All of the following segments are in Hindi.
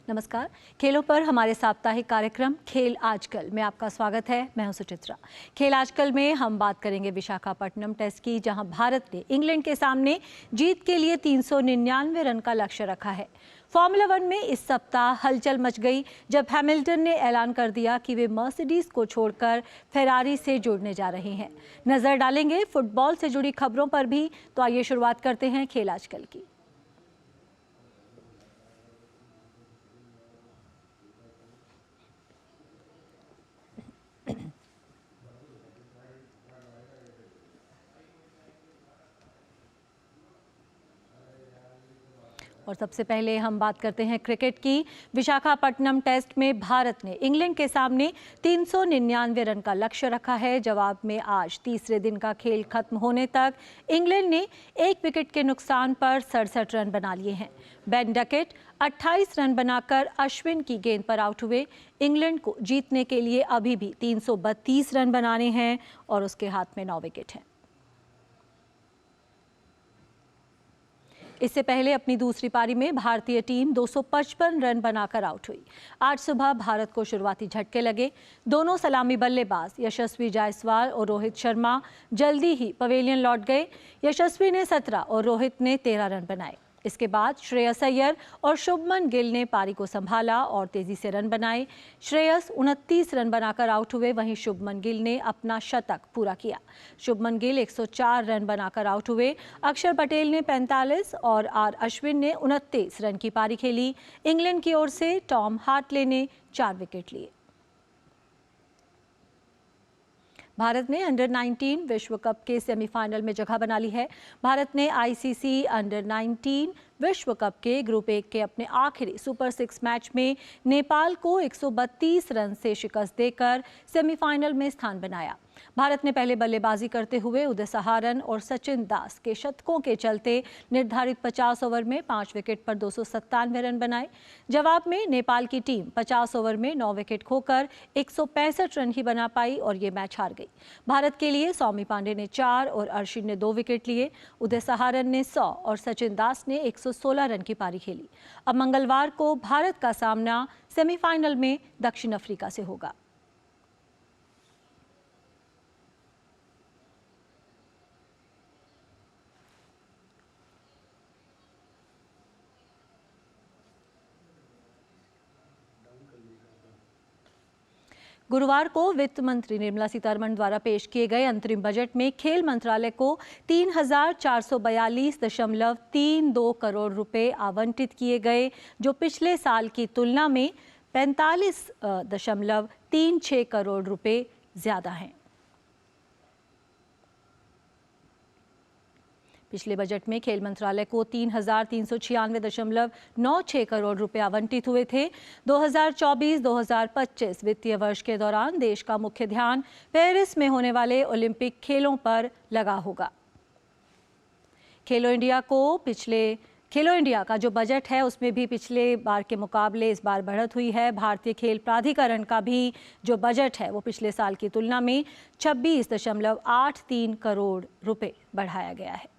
नमस्कार। खेलों पर हमारे साप्ताहिक कार्यक्रम खेल आजकल में आपका स्वागत है। मैं हूं सुचित्रा। खेल आजकल में हम बात करेंगे विशाखापट्टनम टेस्ट की, जहां भारत ने इंग्लैंड के सामने जीत के लिए 399 रन का लक्ष्य रखा है। फॉर्मूला 1 में इस सप्ताह हलचल मच गई जब हैमिल्टन ने ऐलान कर दिया कि वे मर्सिडीज को छोड़कर फेरारी से जुड़ने जा रहे हैं। नजर डालेंगे फुटबॉल से जुड़ी खबरों पर भी। तो आइए शुरुआत करते हैं खेल आजकल की। और सबसे पहले हम बात करते हैं क्रिकेट की। विशाखापट्टनम टेस्ट में भारत ने इंग्लैंड के सामने 399 रन का लक्ष्य रखा है। जवाब में आज तीसरे दिन का खेल खत्म होने तक इंग्लैंड ने 1 विकेट के नुकसान पर 67 रन बना लिए हैं। बेन डकेट 28 रन बनाकर अश्विन की गेंद पर आउट हुए। इंग्लैंड को जीतने के लिए अभी भी 332 रन बनाने हैं और उसके हाथ में 9 विकेट हैं। इससे पहले अपनी दूसरी पारी में भारतीय टीम 255 रन बनाकर आउट हुई। आज सुबह भारत को शुरुआती झटके लगे। दोनों सलामी बल्लेबाज यशस्वी जायसवाल और रोहित शर्मा जल्दी ही पवेलियन लौट गए। यशस्वी ने 17 और रोहित ने 13 रन बनाए। इसके बाद श्रेयस अय्यर और शुभमन गिल ने पारी को संभाला और तेजी से रन बनाए। श्रेयस 29 रन बनाकर आउट हुए, वहीं शुभमन गिल ने अपना शतक पूरा किया। शुभमन गिल 104 रन बनाकर आउट हुए। अक्षर पटेल ने 45 और आर अश्विन ने 29 रन की पारी खेली। इंग्लैंड की ओर से टॉम हार्टले ने 4 विकेट लिए। भारत ने अंडर 19 विश्व कप के सेमीफाइनल में जगह बना ली है। भारत ने आईसीसी अंडर 19 विश्व कप के ग्रुप 1 के अपने आखिरी सुपर 6 मैच में नेपाल को 132 रन से शिकस्त देकर सेमीफाइनल में स्थान बनाया। भारत ने पहले बल्लेबाजी करते हुए उदय सहारन और सचिन दास के शतकों के चलते निर्धारित 50 ओवर में 5 विकेट पर 297 रन बनाए। जवाब में नेपाल की टीम 50 ओवर में 9 विकेट खोकर 165 रन ही बना पाई और ये मैच हार गई। भारत के लिए सौमी पांडे ने 4 और अर्शिन ने 2 विकेट लिए। उदय सहारन ने 100 और सचिन दास ने 116 रन की पारी खेली। अब मंगलवार को भारत का सामना सेमीफाइनल में दक्षिण अफ्रीका से होगा। गुरुवार को वित्त मंत्री निर्मला सीतारमण द्वारा पेश किए गए अंतरिम बजट में खेल मंत्रालय को 3,442.32 करोड़ रुपए आवंटित किए गए, जो पिछले साल की तुलना में 45.36 करोड़ रुपए ज्यादा हैं। पिछले बजट में खेल मंत्रालय को 3,396.96 करोड़ रुपए आवंटित हुए थे। 2024-2025 वित्तीय वर्ष के दौरान देश का मुख्य ध्यान पेरिस में होने वाले ओलंपिक खेलों पर लगा होगा। खेलो इंडिया का जो बजट है उसमें भी पिछले बार के मुकाबले इस बार बढ़त हुई है। भारतीय खेल प्राधिकरण का भी जो बजट है वो पिछले साल की तुलना में 26.83 करोड़ रुपए बढ़ाया गया है।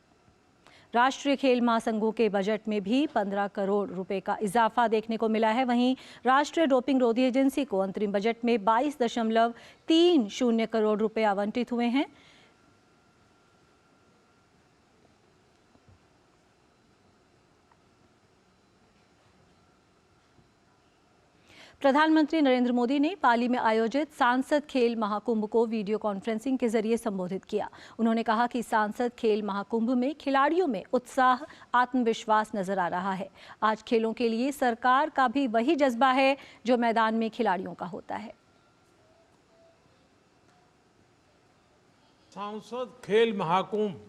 राष्ट्रीय खेल महासंघों के बजट में भी 15 करोड़ रुपए का इजाफा देखने को मिला है। वहीं राष्ट्रीय डोपिंग रोधी एजेंसी को अंतरिम बजट में 22.30 करोड़ रुपए आवंटित हुए हैं। प्रधानमंत्री नरेंद्र मोदी ने पाली में आयोजित सांसद खेल महाकुंभ को वीडियो कॉन्फ्रेंसिंग के जरिए संबोधित किया। उन्होंने कहा कि सांसद खेल महाकुंभ में खिलाड़ियों में उत्साह, आत्मविश्वास नजर आ रहा है। आज खेलों के लिए सरकार का भी वही जज्बा है जो मैदान में खिलाड़ियों का होता है। सांसद खेल महाकुंभ,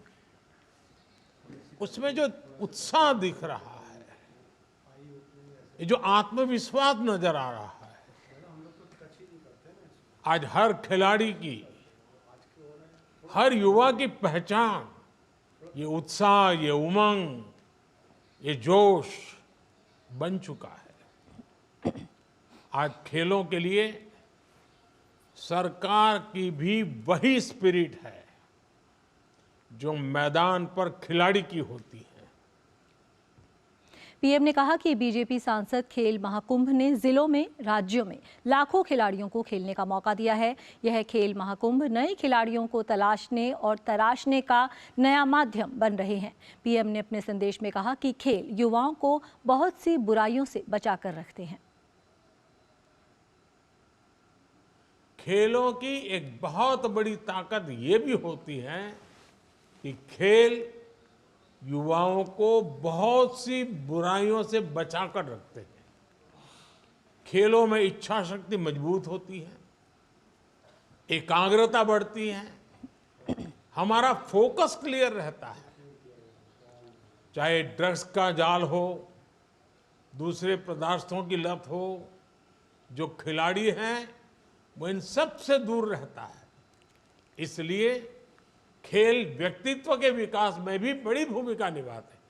उसमें जो उत्साह दिख रहा है, ये जो आत्मविश्वास नजर आ रहा है, आज हर खिलाड़ी की, हर युवा की पहचान ये उत्साह, ये उमंग, ये जोश बन चुका है। आज खेलों के लिए सरकार की भी वही स्पिरिट है जो मैदान पर खिलाड़ी की होती है। पीएम ने कहा कि बीजेपी सांसद खेल महाकुंभ ने जिलों में, राज्यों में लाखों खिलाड़ियों को खेलने का मौका दिया है। यह खेल महाकुंभ नए खिलाड़ियों को तलाशने और तराशने का नया माध्यम बन रहे हैं। पीएम ने अपने संदेश में कहा कि खेल युवाओं को बहुत सी बुराइयों से बचाकर रखते हैं। खेलों की एक बहुत बड़ी ताकत ये भी होती है कि खेल युवाओं को बहुत सी बुराइयों से बचाकर रखते हैं। खेलों में इच्छा शक्ति मजबूत होती है, एकाग्रता बढ़ती है, हमारा फोकस क्लियर रहता है। चाहे ड्रग्स का जाल हो, दूसरे पदार्थों की लत हो, जो खिलाड़ी हैं वो इन सब से दूर रहता है। इसलिए खेल व्यक्तित्व के विकास में भी बड़ी भूमिका निभाते हैं।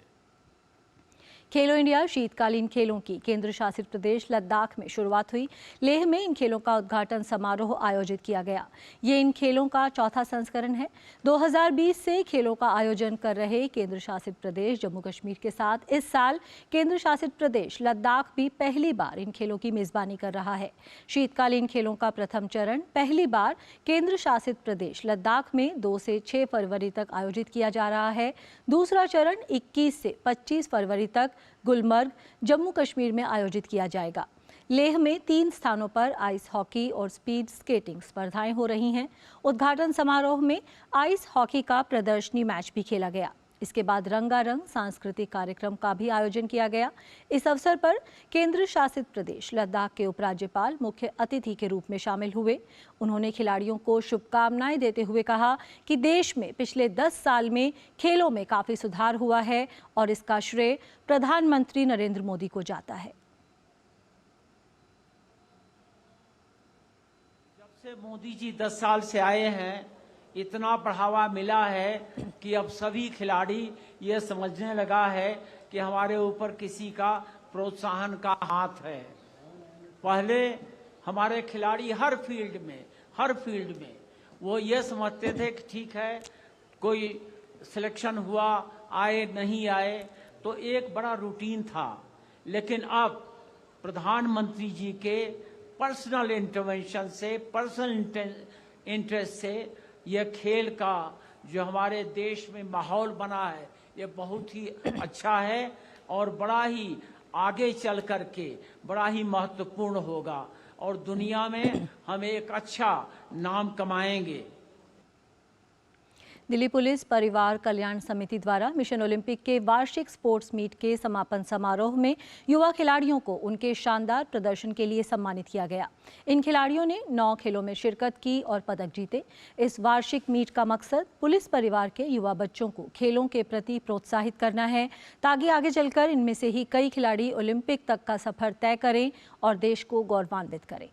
खेलो इंडिया शीतकालीन खेलों की केंद्र शासित प्रदेश लद्दाख में शुरुआत हुई। लेह में इन खेलों का उद्घाटन समारोह आयोजित किया गया। ये इन खेलों का चौथा संस्करण है। 2020 से खेलों का आयोजन कर रहे केंद्र शासित प्रदेश जम्मू कश्मीर के साथ इस साल केंद्र शासित प्रदेश लद्दाख भी पहली बार इन खेलों की मेजबानी कर रहा है। शीतकालीन खेलों का प्रथम चरण पहली बार केंद्र शासित प्रदेश लद्दाख में 2 से 6 फरवरी तक आयोजित किया जा रहा है। दूसरा चरण 21 से 25 फरवरी तक गुलमर्ग, जम्मू कश्मीर में आयोजित किया जाएगा। लेह में 3 स्थानों पर आइस हॉकी और स्पीड स्केटिंग स्पर्धाएं हो रही हैं। उद्घाटन समारोह में आइस हॉकी का प्रदर्शनी मैच भी खेला गया। इसके बाद रंगारंग सांस्कृतिक कार्यक्रम का भी आयोजन किया गया। इस अवसर पर केंद्र शासित प्रदेश लद्दाख के उपराज्यपाल मुख्य अतिथि के रूप में शामिल हुए। उन्होंने खिलाड़ियों को शुभकामनाएं देते हुए कहा कि देश में पिछले 10 साल में खेलों में काफी सुधार हुआ है और इसका श्रेय प्रधानमंत्री नरेंद्र मोदी को जाता है। जब से मोदी जी 10 साल से आए हैं, इतना बढ़ावा मिला है कि अब सभी खिलाड़ी ये समझने लगा है कि हमारे ऊपर किसी का प्रोत्साहन का हाथ है। पहले हमारे खिलाड़ी हर फील्ड में वो ये समझते थे कि ठीक है, कोई सिलेक्शन हुआ, आए नहीं आए, तो एक बड़ा रूटीन था। लेकिन अब प्रधानमंत्री जी के पर्सनल इंटरवेंशन से, पर्सनल इंटरेस्ट से यह खेल का जो हमारे देश में माहौल बना है, ये बहुत ही अच्छा है और बड़ा ही आगे चल करके बड़ा ही महत्वपूर्ण होगा और दुनिया में हम एक अच्छा नाम कमाएंगे। दिल्ली पुलिस परिवार कल्याण समिति द्वारा मिशन ओलंपिक के वार्षिक स्पोर्ट्स मीट के समापन समारोह में युवा खिलाड़ियों को उनके शानदार प्रदर्शन के लिए सम्मानित किया गया। इन खिलाड़ियों ने 9 खेलों में शिरकत की और पदक जीते। इस वार्षिक मीट का मकसद पुलिस परिवार के युवा बच्चों को खेलों के प्रति प्रोत्साहित करना है, ताकि आगे चलकर इनमें से ही कई खिलाड़ी ओलंपिक तक का सफर तय करें और देश को गौरवान्वित करें।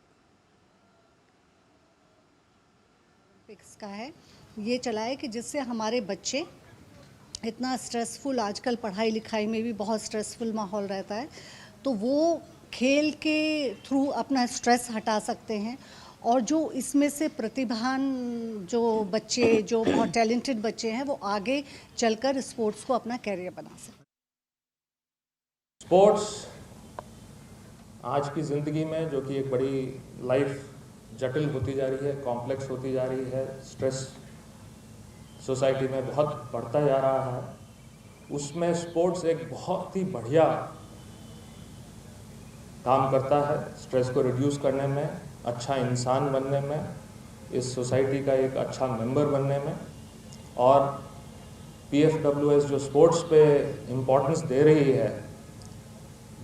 का है ये चला है कि जिससे हमारे बच्चे, इतना स्ट्रेसफुल आजकल पढ़ाई लिखाई में भी बहुत स्ट्रेसफुल माहौल रहता है, तो वो खेल के थ्रू अपना स्ट्रेस हटा सकते हैं और जो इसमें से प्रतिभान जो बच्चे, जो बहुत टैलेंटेड बच्चे हैं, वो आगे चलकर स्पोर्ट्स को अपना कैरियर बना सकते। स्पोर्ट्स आज की ज़िंदगी में, जो कि एक बड़ी लाइफ जटिल होती जा रही है, कॉम्प्लेक्स होती जा रही है, स्ट्रेस सोसाइटी में बहुत बढ़ता जा रहा है, उसमें स्पोर्ट्स एक बहुत ही बढ़िया काम करता है स्ट्रेस को रिड्यूस करने में, अच्छा इंसान बनने में, इस सोसाइटी का एक अच्छा मेंबर बनने में। और PFWS जो स्पोर्ट्स पे इम्पोर्टेंस दे रही है,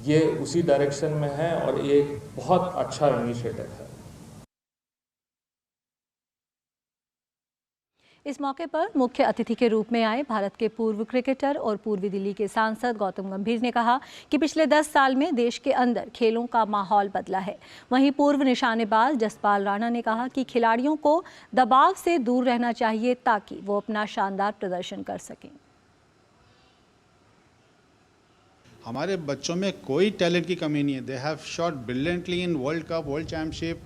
ये उसी डायरेक्शन में है और ये एक बहुत अच्छा इनिशिएटिव है। इस मौके पर मुख्य अतिथि के रूप में आए भारत के पूर्व क्रिकेटर और पूर्वी दिल्ली के सांसद गौतम गंभीर ने कहा कि पिछले 10 साल में देश के अंदर खेलों का माहौल बदला है। वहीं पूर्व निशानेबाज जसपाल राणा ने कहा कि खिलाड़ियों को दबाव से दूर रहना चाहिए ताकि वो अपना शानदार प्रदर्शन कर सकें। हमारे बच्चों में कोई टैलेंट की कमी नहीं है। They have shot brilliantly in world cup, world championship,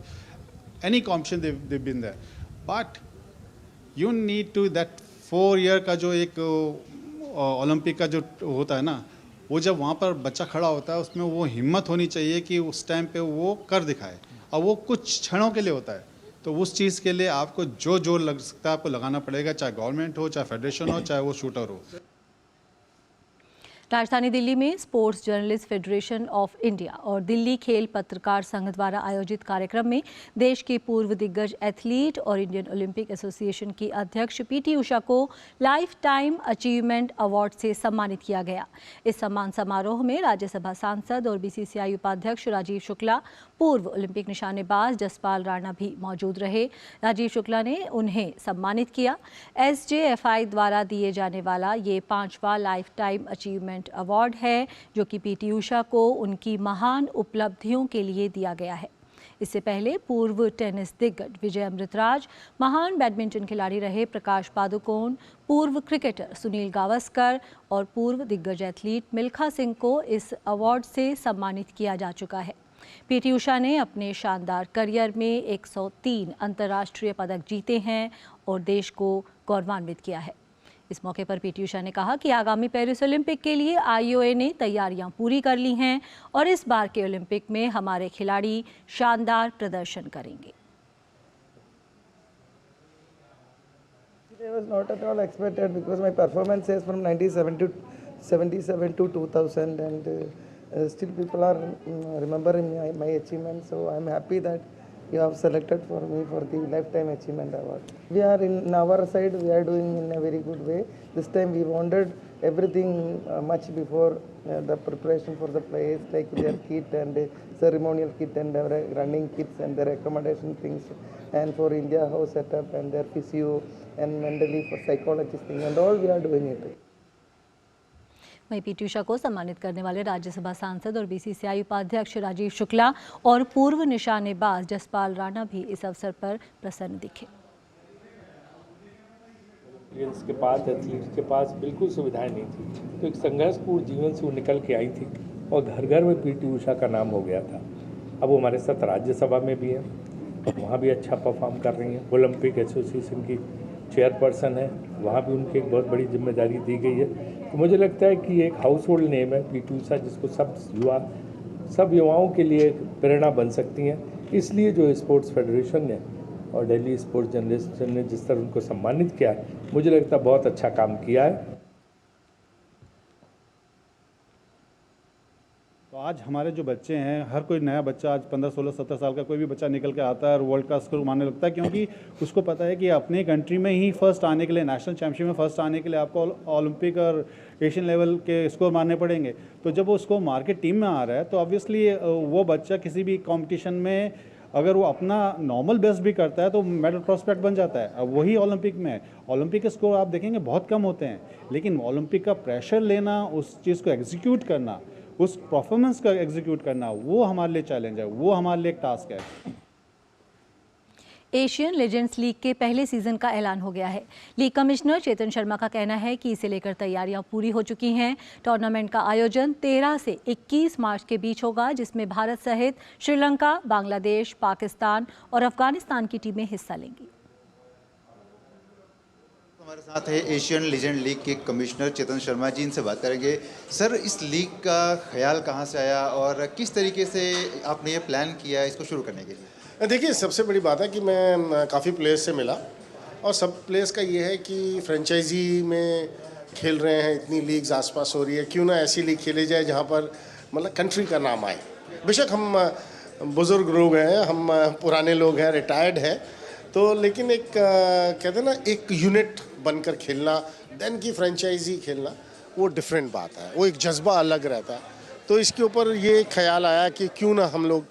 any competition they been there, but you need to that 4 year का जो एक ओलंपिक का जो होता है ना, वो जब वहाँ पर बच्चा खड़ा होता है उसमें वो हिम्मत होनी चाहिए कि उस टाइम पे वो कर दिखाए, और वो कुछ क्षणों के लिए होता है। तो उस चीज़ के लिए आपको जो जोर लग सकता है आपको लगाना पड़ेगा, चाहे गवर्नमेंट हो, चाहे फेडरेशन हो, चाहे वो शूटर हो। राजधानी दिल्ली में sports journalist federation of India और दिल्ली खेल पत्रकार संघ द्वारा आयोजित कार्यक्रम में देश के पूर्व दिग्गज एथलीट और इंडियन ओलंपिक एसोसिएशन की अध्यक्ष पीटी उषा को लाइफ टाइम अचीवमेंट अवार्ड से सम्मानित किया गया। इस सम्मान समारोह में राज्यसभा सांसद और बीसीसीआई उपाध्यक्ष राजीव शुक्ला, पूर्व ओलंपिक निशानेबाज जसपाल राणा भी मौजूद रहे। राजीव शुक्ला ने उन्हें सम्मानित किया। एसजेएफआई द्वारा दिए जाने वाला ये 5वां लाइफ टाइम अचीवमेंट अवार्ड है, जो कि पीटी उषा को उनकी महान उपलब्धियों के लिए दिया गया है। इससे पहले पूर्व टेनिस दिग्गज विजय अमृतराज, महान बैडमिंटन खिलाड़ी रहे प्रकाश पादुकोण, पूर्व क्रिकेटर सुनील गावस्कर और पूर्व दिग्गज एथलीट मिल्खा सिंह को इस अवार्ड से सम्मानित किया जा चुका है। पीटी उषा ने अपने शानदार करियर में 103 अंतर्राष्ट्रीय पदक जीते हैं और देश को गौरवान्वित किया है। इस मौके पर पीटी उषा ने कहा कि आगामी पेरिस ओलंपिक के लिए आईओए ने तैयारियां पूरी कर ली हैं और इस बार के ओलंपिक में हमारे खिलाड़ी शानदार प्रदर्शन करेंगे। I was not at all expected because my performance is from 1977 to 2000 and still people are remembering my achievements. So I'm happy that you have selected for me for the Lifetime Achievement Award. We are in our side, we are doing in a very good way. This time we wanted everything much before the preparation for the players, like their kit and ceremonial kit and their running kits and their accommodation things, and for India house setup and their physio and mentally for psychologist thing and all we are doing it. वहीं पीटी उषा को सम्मानित करने वाले राज्यसभा सांसद और बीसीसीआई उपाध्यक्ष राजीव शुक्ला और पूर्व निशानेबाज जसपाल राणा भी इस अवसर पर प्रसन्न दिखे। के पास एथलीट्स के पास बिल्कुल सुविधाएं नहीं थी, तो एक संघर्षपूर्ण जीवन से वो निकल के आई थी और घर घर में पीटी उषा का नाम हो गया था। अब वो हमारे साथ राज्यसभा में भी है, वहाँ भी अच्छा परफॉर्म कर रही हैं। ओलंपिक एसोसिएशन की चेयरपर्सन है, वहाँ भी उनकी एक बहुत बड़ी जिम्मेदारी दी गई है। तो मुझे लगता है कि एक हाउस होल्ड नेम है पीटी उषा, जिसको सब युवाओं के लिए एक प्रेरणा बन सकती हैं। इसलिए जो स्पोर्ट्स फेडरेशन ने और दिल्ली स्पोर्ट्स जर्नलिस्ट ने जिस तरह उनको सम्मानित किया है, मुझे लगता है बहुत अच्छा काम किया है। तो आज हमारे जो बच्चे हैं, हर कोई नया बच्चा आज 15, 16, 17 साल का कोई भी बच्चा निकल के आता है और वर्ल्ड का स्कोर मारने लगता है, क्योंकि उसको पता है कि अपनी कंट्री में ही फर्स्ट आने के लिए, नेशनल चैंपियनशिप में फर्स्ट आने के लिए आपको ओलंपिक और एशियन लेवल के स्कोर मारने पड़ेंगे। तो जब वो स्कोर मार के टीम में आ रहा है तो ऑब्वियसली वो बच्चा किसी भी कॉम्पिटिशन में अगर वो अपना नॉर्मल बेस्ट भी करता है तो मेडल प्रॉस्पेक्ट बन जाता है। अब वही ओलंपिक में है, ओलंपिक के स्कोर आप देखेंगे बहुत कम होते हैं, लेकिन ओलंपिक का प्रेशर लेना, उस चीज़ को एग्जीक्यूट करना, उस परफॉर्मेंस का एग्जीक्यूट करना, वो हमारे लिए चैलेंज है, वो हमारे लिए एक टास्क है। एशियन लेजेंड्स लीग के पहले सीजन का ऐलान हो गया है। लीग कमिश्नर चेतन शर्मा का कहना है कि इसे लेकर तैयारियां पूरी हो चुकी हैं। टूर्नामेंट का आयोजन 13 से 21 मार्च के बीच होगा, जिसमें भारत सहित श्रीलंका, बांग्लादेश, पाकिस्तान और अफगानिस्तान की टीमें हिस्सा लेंगी। हमारे साथ है एशियन लीजेंड लीग के कमिश्नर चेतन शर्मा जी, इनसे बात करेंगे। सर, इस लीग का ख्याल कहाँ से आया और किस तरीके से आपने ये प्लान किया इसको शुरू करने के लिए? देखिए, सबसे बड़ी बात है कि मैं काफ़ी प्लेयर्स से मिला और सब प्लेयर्स का ये है कि फ्रेंचाइजी में खेल रहे हैं, इतनी लीग्स आसपास हो रही है, क्यों ना ऐसी लीग खेली जाए जहाँ पर मतलब कंट्री का नाम आए। बेशक हम बुज़ुर्ग लोग हैं, हम पुराने लोग हैं, रिटायर्ड हैं, तो लेकिन एक कहते हैं ना, एक यूनिट बनकर खेलना, देन की फ्रेंचाइजी खेलना, वो डिफरेंट बात है, वो एक जज्बा अलग रहता है। तो इसके ऊपर ये ख्याल आया कि क्यों ना हम लोग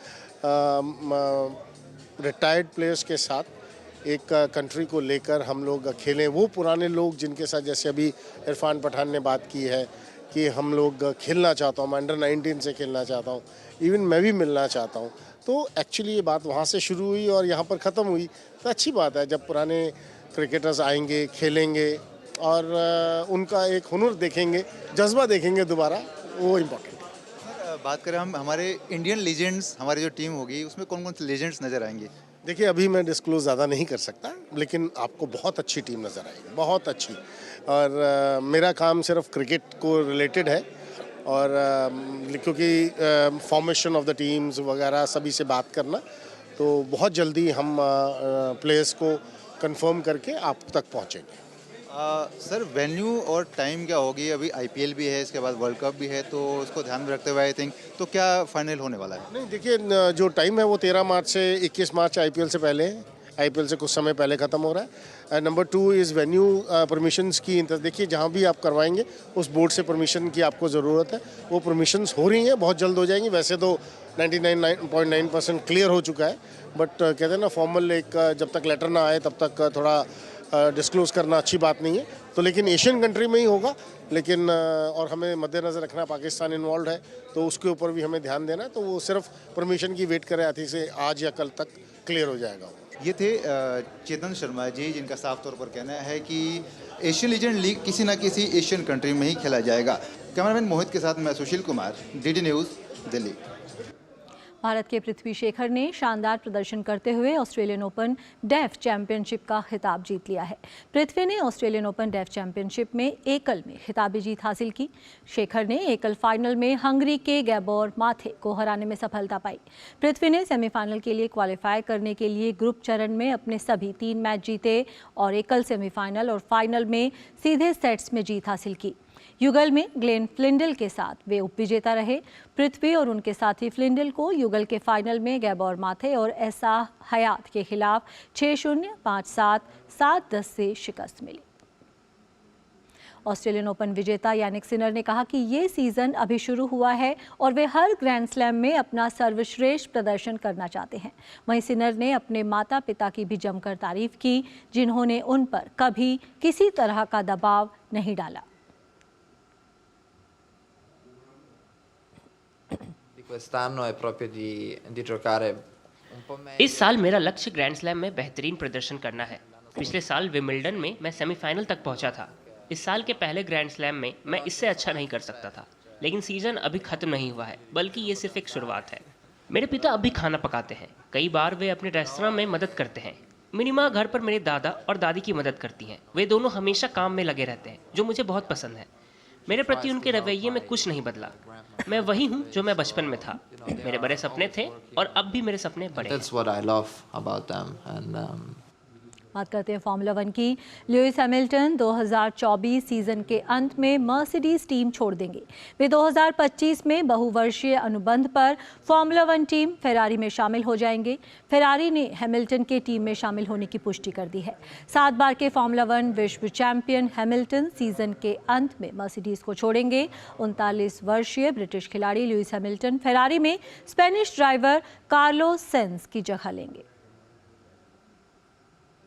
रिटायर्ड प्लेयर्स के साथ एक कंट्री को लेकर हम लोग खेलें। वो पुराने लोग जिनके साथ, जैसे अभी इरफान पठान ने बात की है कि हम लोग खेलना चाहता हूँ, मैं अंडर 19 से खेलना चाहता हूँ, इवन मैं भी मिलना चाहता हूँ। तो एक्चुअली ये बात वहाँ से शुरू हुई और यहाँ पर ख़त्म हुई। तो अच्छी बात है जब पुराने क्रिकेटर्स आएंगे, खेलेंगे और उनका एक हुनर देखेंगे, जज्बा देखेंगे दोबारा, वो इम्पोर्टेंट है। बात करें हम हमारे इंडियन लीजेंड्स, हमारी जो टीम होगी उसमें कौन कौन से लीजेंड्स नज़र आएंगे? देखिए, अभी मैं डिस्क्लोज ज़्यादा नहीं कर सकता, लेकिन आपको बहुत अच्छी टीम नज़र आएगी, बहुत अच्छी। और मेरा काम सिर्फ क्रिकेट को रिलेटेड है और क्योंकि फॉर्मेशन ऑफ द टीम्स वगैरह सभी से बात करना, तो बहुत जल्दी हम प्लेयर्स को कंफर्म करके आप तक पहुंचेंगे। सर वेन्यू और टाइम क्या होगी? अभी आईपीएल भी है, इसके बाद वर्ल्ड कप भी है, तो उसको ध्यान में रखते हुए आई थिंक तो क्या फाइनल होने वाला है? नहीं देखिए, जो टाइम है वो 13 मार्च से 21 मार्च आईपीएल से पहले है। आईपीएल से कुछ समय पहले ख़त्म हो रहा है। नंबर 2 इज़ वेन्यू परमिशन्स की। देखिए जहाँ भी आप करवाएंगे उस बोर्ड से परमिशन की आपको ज़रूरत है। वो परमिशंस हो रही हैं, बहुत जल्द हो जाएंगी। वैसे तो 99.9% क्लियर हो चुका है, बट कहते हैं ना फॉर्मल एक जब तक लेटर ना आए तब तक थोड़ा डिस्क्लोज करना अच्छी बात नहीं है। तो लेकिन एशियन कंट्री में ही होगा, लेकिन और हमें मद्देनज़र रखना पाकिस्तान इन्वॉल्व है तो उसके ऊपर भी हमें ध्यान देना है। तो वो सिर्फ परमिशन की वेट करें, अति से आज या कल तक क्लियर हो जाएगा। ये थे चेतन शर्मा जी, जिनका साफ तौर पर कहना है कि एशियन लीजेंड लीग किसी न किसी एशियन कंट्री में ही खेला जाएगा। कैमरामैन मोहित के साथ मैं सुशील कुमार, डीडी न्यूज़, दिल्ली। भारत के पृथ्वी शेखर ने शानदार प्रदर्शन करते हुए ऑस्ट्रेलियन ओपन डेफ चैंपियनशिप का खिताब जीत लिया है। पृथ्वी ने ऑस्ट्रेलियन ओपन डेफ चैंपियनशिप में एकल में खिताबी जीत हासिल की। शेखर ने एकल फाइनल में हंगरी के गैबोर माथे को हराने में सफलता पाई। पृथ्वी ने सेमीफाइनल के लिए क्वालिफाई करने के लिए ग्रुप चरण में अपने सभी 3 मैच जीते और एकल सेमीफाइनल और फाइनल में सीधे सेट्स में जीत हासिल की। युगल में ग्लेन फ्लिंडल के साथ वे उपविजेता रहे। पृथ्वी और उनके साथी फ्लिंडल को युगल के फाइनल में गैबोर माथे और ऐसा हयात के खिलाफ 6-0, 5-7, 7-10 से शिकस्त मिली। ऑस्ट्रेलियन ओपन विजेता यानिक सिनर ने कहा कि ये सीजन अभी शुरू हुआ है और वे हर ग्रैंड स्लैम में अपना सर्वश्रेष्ठ प्रदर्शन करना चाहते हैं। वहीं सिनर ने अपने माता पिता की भी जमकर तारीफ की, जिन्होंने उन पर कभी किसी तरह का दबाव नहीं डाला। Quest'anno è proprio di giocare un po' meglio. इस साल मेरा लक्ष्य ग्रैंड स्लैम में बेहतरीन प्रदर्शन करना है। पिछले साल विमिल्डन में मैं सेमीफाइनल तक पहुंचा था। इस साल के पहले ग्रैंड स्लैम में मैं इससे अच्छा नहीं कर सकता था, लेकिन सीजन अभी खत्म नहीं हुआ है, बल्कि ये सिर्फ एक शुरुआत है। मेरे पिता अभी खाना पकाते हैं। कई बार वे अपने रेस्तरां में मदद करते हैं। मिनीमा घर पर मेरे दादा और दादी की मदद करती हैं। वे दोनों हमेशा काम में लगे रहते हैं, जो मुझे बहुत पसंद है। मेरे प्रति उनके रवैये में कुछ नहीं बदला। मैं वही हूँ जो मैं बचपन में था। मेरे बड़े सपने थे और अब भी मेरे सपने बड़े हैं। That's what I love about them and बात करते हैं फॉर्मूला 1 की। लुइस हैमिल्टन 2024 सीजन के अंत में मर्सिडीज टीम छोड़ देंगे। वे 2025 में बहुवर्षीय अनुबंध पर फॉर्मूला 1 टीम फेरारी में शामिल हो जाएंगे। फेरारी ने हैमिल्टन के टीम में शामिल होने की पुष्टि कर दी है। 7 बार के फॉर्मूला 1 विश्व चैंपियन हैमिल्टन सीजन के अंत में मर्सिडीज को छोड़ेंगे। 39 वर्षीय ब्रिटिश खिलाड़ी लुइस हैमिल्टन फेरारी में स्पेनिश ड्राइवर कार्लोस सेंज की जगह लेंगे।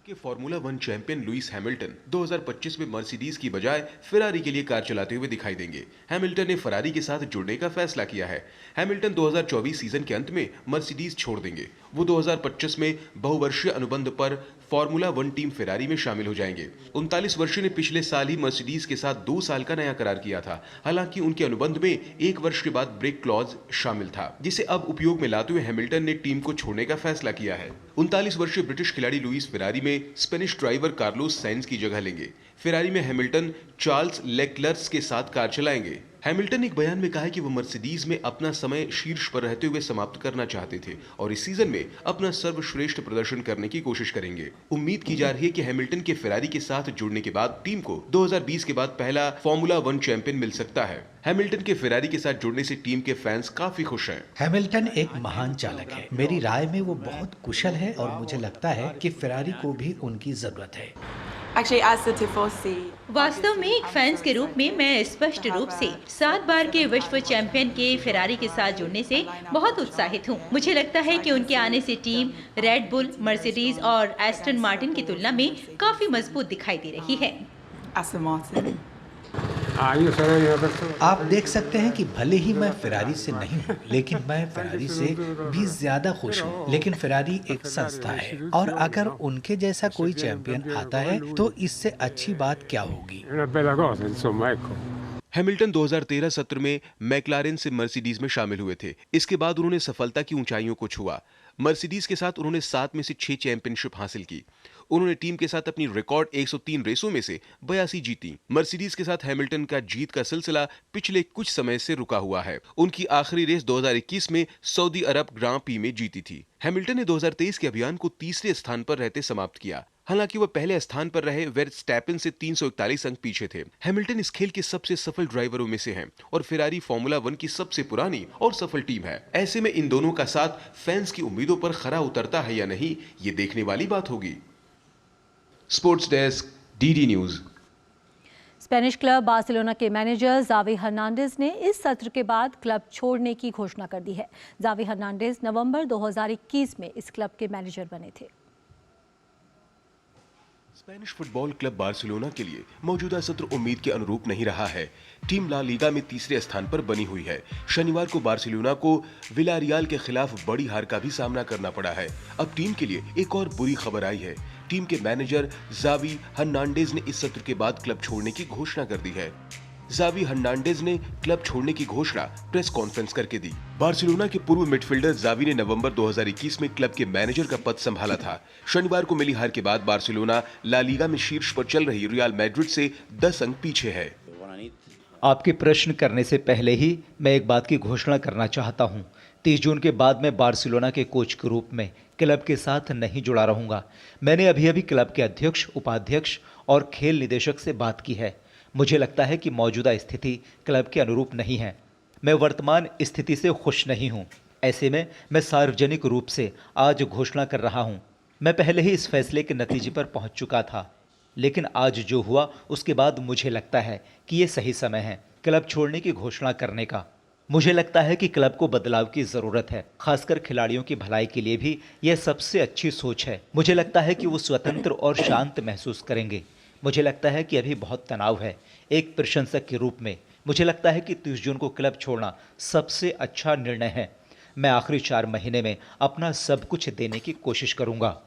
के फॉर्मूला 1 चैंपियन लुइस हैमिल्टन 2025 में मर्सिडीज की बजाय फेरारी के लिए कार चलाते हुए दिखाई देंगे। हैमिल्टन ने फेरारी के साथ जुड़ने का फैसला किया है। हैमिल्टन 2024 सीजन के अंत में मर्सिडीज छोड़ देंगे। वो 2025 में बहुवर्षीय अनुबंध पर फॉर्मूला 1 टीम फेरारी में शामिल हो जाएंगे। 39 वर्षीय ने पिछले साल ही मर्सिडीज के साथ 2 साल का नया करार किया था। हालांकि उनके अनुबंध में 1 वर्ष के बाद ब्रेक क्लॉज शामिल था, जिसे अब उपयोग में लाते हुए हैमिल्टन ने टीम को छोड़ने का फैसला किया है। 39 वर्षीय ब्रिटिश खिलाड़ी लुइस फेरारी में स्पेनिश ड्राइवर कार्लोस साइंज की जगह लेंगे। फेरारी में हैमिल्टन चार्ल्स लेक्लर्स के साथ कार चलाएंगे। हैमिल्टन ने एक बयान में कहा है कि वो मर्सिडीज में अपना समय शीर्ष पर रहते हुए समाप्त करना चाहते थे और इस सीजन में अपना सर्वश्रेष्ठ प्रदर्शन करने की कोशिश करेंगे। उम्मीद की जा रही है कि हैमिल्टन के फेरारी के साथ जुड़ने के बाद टीम को 2020 के बाद पहला फॉर्मूला 1 चैंपियन मिल सकता है। हैमिल्टन के फेरारी के साथ जुड़ने से टीम के फैंस काफी खुश हैं। हैमिल्टन एक महान चालक है। मेरी राय में वो बहुत कुशल है और मुझे लगता है कि फेरारी को भी उनकी जरूरत है। वास्तव में एक फैंस के रूप में मैं स्पष्ट रूप से 7 बार के विश्व चैंपियन के फेरारी के साथ जुड़ने से बहुत उत्साहित हूँ। मुझे लगता है कि उनके आने से टीम रेड बुल, मर्सिडीज और एस्टन मार्टिन की तुलना में काफी मजबूत दिखाई दे रही है। आप देख सकते हैं कि भले ही मैं फेरारी से नहीं हूँ, लेकिन मैं फेरारी से भी ज्यादा खुश हूँ। लेकिन फेरारी एक संस्था है और अगर उनके जैसा कोई चैंपियन आता है तो इससे अच्छी बात क्या होगी। हैमिल्टन 2013 सत्र में मैक्लारेन से मर्सिडीज में शामिल हुए थे। इसके बाद उन्होंने सफलता की ऊंचाइयों को छुआ। मर्सिडीज के साथ उन्होंने 7 में से 6 चैंपियनशिप हासिल की। उन्होंने टीम के साथ अपनी रिकॉर्ड 103 रेसों में से 82 जीती। मर्सिडीज के साथ हैमिल्टन का जीत का सिलसिला पिछले कुछ समय से रुका हुआ है। उनकी आखिरी रेस 2021 में सऊदी अरब ग्रां प्री में जीती थी। हैमिल्टन ने 2023 के अभियान को तीसरे स्थान पर रहते समाप्त किया। हालांकि वह पहले स्थान पर रहे वर्स्टैपेन से 341 अंक पीछे थे। हैमिल्टन इस खेल के सबसे सफल ड्राइवरों में से हैं और फेरारी फार्मूला 1 की सबसे पुरानी और सफल टीम है। ऐसे में इन दोनों का साथ फैंस की उम्मीदों पर खरा उतरता है या नहीं, ये देखने वाली बात होगी। Sports desk, DD news. Spanish club Barcelona के मैनेजर जावी हर्नांडेज ने इस सत्र के बाद क्लब छोड़ने की घोषणा कर दी है। जावी हर्नांडेज नवंबर 2021 में इस क्लब के मैनेजर बने थे। स्पेनिश फुटबॉल क्लब बार्सिलोना के लिए मौजूदा सत्र उम्मीद के अनुरूप नहीं रहा है। टीम ला लीगा में तीसरे स्थान पर बनी हुई है। शनिवार को बार्सिलोना को विलारियाल के खिलाफ बड़ी हार का भी सामना करना पड़ा है। अब टीम के लिए एक और बुरी खबर आई है। टीम के मैनेजर जावी हर्नांडेज ने इस सत्र के बाद क्लब छोड़ने की घोषणा कर दी है। जावी हर्नांडेज ने क्लब छोड़ने की घोषणा प्रेस कॉन्फ्रेंस करके दी। बार्सिलोना के पूर्व मिडफील्डर जावी ने नवंबर 2021 में क्लब के मैनेजर का पद संभाला था। शनिवार को मिली हार के बाद बार्सिलोना ला लीगा में शीर्ष पर चल रही रियल मैड्रिड से 10 अंक पीछे है। आपके प्रश्न करने से पहले ही मैं एक बात की घोषणा करना चाहता हूं। 30 जून के बाद मैं बार्सिलोना के कोच के रूप में क्लब के साथ नहीं जुड़ा रहूंगा। मैंने अभी क्लब के अध्यक्ष, उपाध्यक्ष और खेल निदेशक से बात की है। मुझे लगता है कि मौजूदा स्थिति क्लब के अनुरूप नहीं है। मैं वर्तमान स्थिति से खुश नहीं हूं। ऐसे में मैं सार्वजनिक रूप से आज घोषणा कर रहा हूं। मैं पहले ही इस फैसले के नतीजे पर पहुंच चुका था, लेकिन आज जो हुआ उसके बाद मुझे लगता है कि ये सही समय है क्लब छोड़ने की घोषणा करने का। मुझे लगता है कि क्लब को बदलाव की ज़रूरत है, खासकर खिलाड़ियों की भलाई के लिए भी यह सबसे अच्छी सोच है। मुझे लगता है कि वो स्वतंत्र और शांत महसूस करेंगे। मुझे लगता है कि अभी बहुत तनाव है। एक प्रशंसक के रूप में मुझे लगता है कि 30 जून को क्लब छोड़ना सबसे अच्छा निर्णय है। मैं आखिरी 4 महीने में अपना सब कुछ देने की कोशिश करूंगा।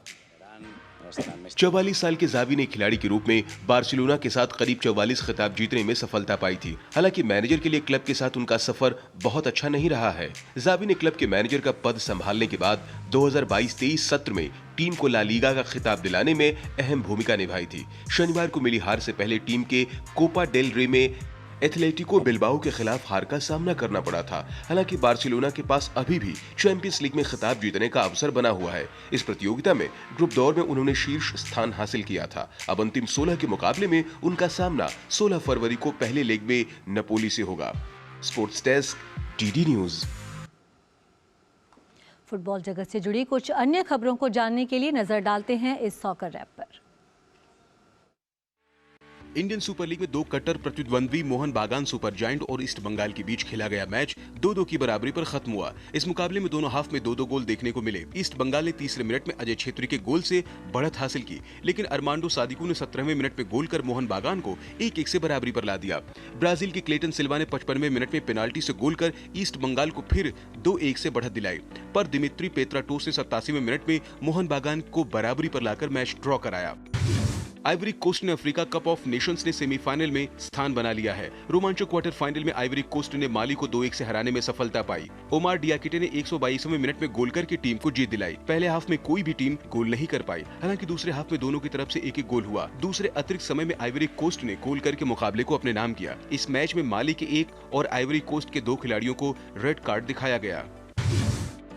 44 साल के जावी ने खिलाड़ी के रूप में बार्सिलोना के साथ करीब 44 खिताब जीतने में सफलता पाई थी। हालांकि मैनेजर के लिए क्लब के साथ उनका सफर बहुत अच्छा नहीं रहा है। जावी ने क्लब के मैनेजर का पद संभालने के बाद 2022-23 सत्र में टीम को ला लीगा का खिताब दिलाने में अहम भूमिका निभाई थी। शनिवार को मिली हार से पहले टीम के कोपा डेल रे में एथलेटिको बिल्बाओ के खिलाफ हार का सामना करना पड़ा था। हालांकि बार्सिलोना के पास अभी भी चैंपियंस लीग में खिताब जीतने का अवसर बना हुआ है। इस प्रतियोगिता में ग्रुप दौर में उन्होंने शीर्ष स्थान हासिल किया था। अब अंतिम 16 के मुकाबले में उनका सामना 16 फरवरी को पहले लेग में नपोली से होगा। Sports desk, DD news. Football जगत से जुड़ी कुछ अन्य खबरों को जानने के लिए नजर डालते हैं इस सॉकर रैप पर। इंडियन सुपर लीग में 2 कट्टर प्रतिद्वंद्वी मोहन बागान सुपर जायंट और ईस्ट बंगाल के बीच खेला गया मैच 2-2 की बराबरी पर खत्म हुआ। इस मुकाबले में दोनों हाफ में 2-2 गोल देखने को मिले। ईस्ट बंगाल ने तीसरे मिनट में अजय छेत्री के गोल से बढ़त हासिल की, लेकिन अरमांडो सादिकू ने 17वें मिनट में गोल कर मोहन बागान को 1-1 से बराबरी पर ला दिया। ब्राजील के क्लेटन सिल्वा ने 55वें मिनट में पेनाल्टी से गोल कर ईस्ट बंगाल को फिर 2-1 से बढ़त दिलाई, पर दिमित्री पेत्राटोस ने 87वें मिनट में मोहन बागान को बराबरी पर लाकर मैच ड्रॉ कराया। आइवरी कोस्ट ने अफ्रीका कप ऑफ नेशंस ने सेमीफाइनल में स्थान बना लिया है। रोमांचक क्वार्टर फाइनल में आइवरी कोस्ट ने माली को 2-1 से हराने में सफलता पाई। ओमार डियाकिटे ने 122वें मिनट में गोल करके टीम को जीत दिलाई। पहले हाफ में कोई भी टीम गोल नहीं कर पाई। हालांकि दूसरे हाफ में दोनों की तरफ से 1-1 गोल हुआ। दूसरे अतिरिक्त समय में आइवरी कोस्ट ने गोल करके मुकाबले को अपने नाम किया। इस मैच में माली के 1 और आइवरी कोस्ट के 2 खिलाड़ियों को रेड कार्ड दिखाया गया।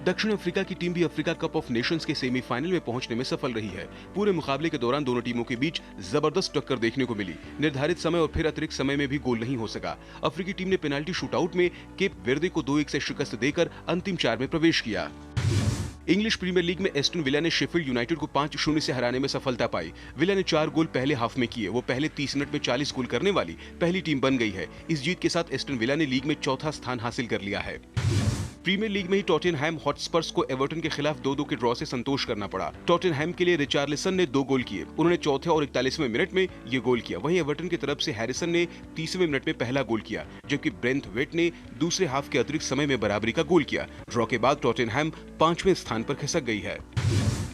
दक्षिण अफ्रीका की टीम भी अफ्रीका कप ऑफ नेशंस के सेमीफाइनल में पहुंचने में सफल रही है। पूरे मुकाबले के दौरान दोनों टीमों के बीच जबरदस्त टक्कर देखने को मिली। निर्धारित समय और फिर अतिरिक्त समय में भी गोल नहीं हो सका। अफ्रीकी टीम ने पेनाल्टी शूटआउट में केप वेर्दे को 2-1 से शिकस्त देकर अंतिम 4 में प्रवेश किया। इंग्लिश प्रीमियर लीग में एस्टन विला ने शेफील्ड यूनाइटेड को 5-0 से हराने में सफलता पाई। विला ने 4 गोल पहले हाफ में किए। वो पहले 30 मिनट में 40 गोल करने वाली पहली टीम बन गई है। इस जीत के साथ एस्टन विला ने लीग में 4था स्थान हासिल कर लिया है। प्रीमियर लीग में ही टॉटनहैम हॉटस्पर्स को एवर्टन के खिलाफ 2-2 के ड्रॉ से संतोष करना पड़ा। टॉटनहैम के लिए रिचार्लिसन ने 2 गोल किए। उन्होंने चौथे और 41वें मिनट में ये गोल किया। वहीं एवर्टन की तरफ से हैरिसन ने 30वें मिनट में पहला गोल किया, जबकि ब्रेंथवेट ने दूसरे हाफ के अतिरिक्त समय में बराबरी का गोल किया। ड्रॉ के बाद टॉटनहैम 5वें स्थान पर खिसक गई है।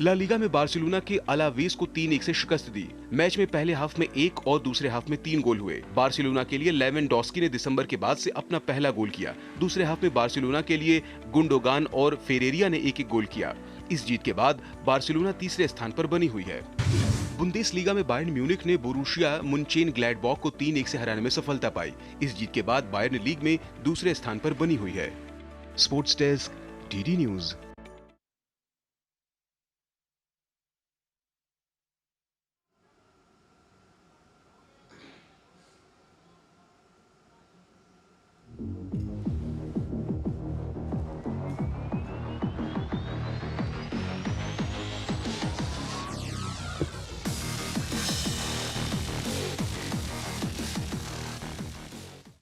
ला लीगा में बार्सिलोना के अलावेस को 3-1 से शिकस्त दी। मैच में पहले हाफ में 1 और दूसरे हाफ में 3 गोल हुए। बार्सिलोना के लिए लेवेंडोस्की ने दिसंबर के बाद से अपना पहला गोल किया। दूसरे हाफ में बार्सिलोना के लिए गुंडोगान और फेरेरिया ने 1-1 गोल किया। इस जीत के बाद बार्सिलोना तीसरे स्थान पर बनी हुई है। बुंदेसलीगा में बायर्न म्यूनिख ने बोरुसिया मुनचेनग्लैडबाख को 3-1 से हराने में सफलता पाई। इस जीत के बाद बायर्न लीग में दूसरे स्थान पर बनी हुई है। Sports desk, DD news.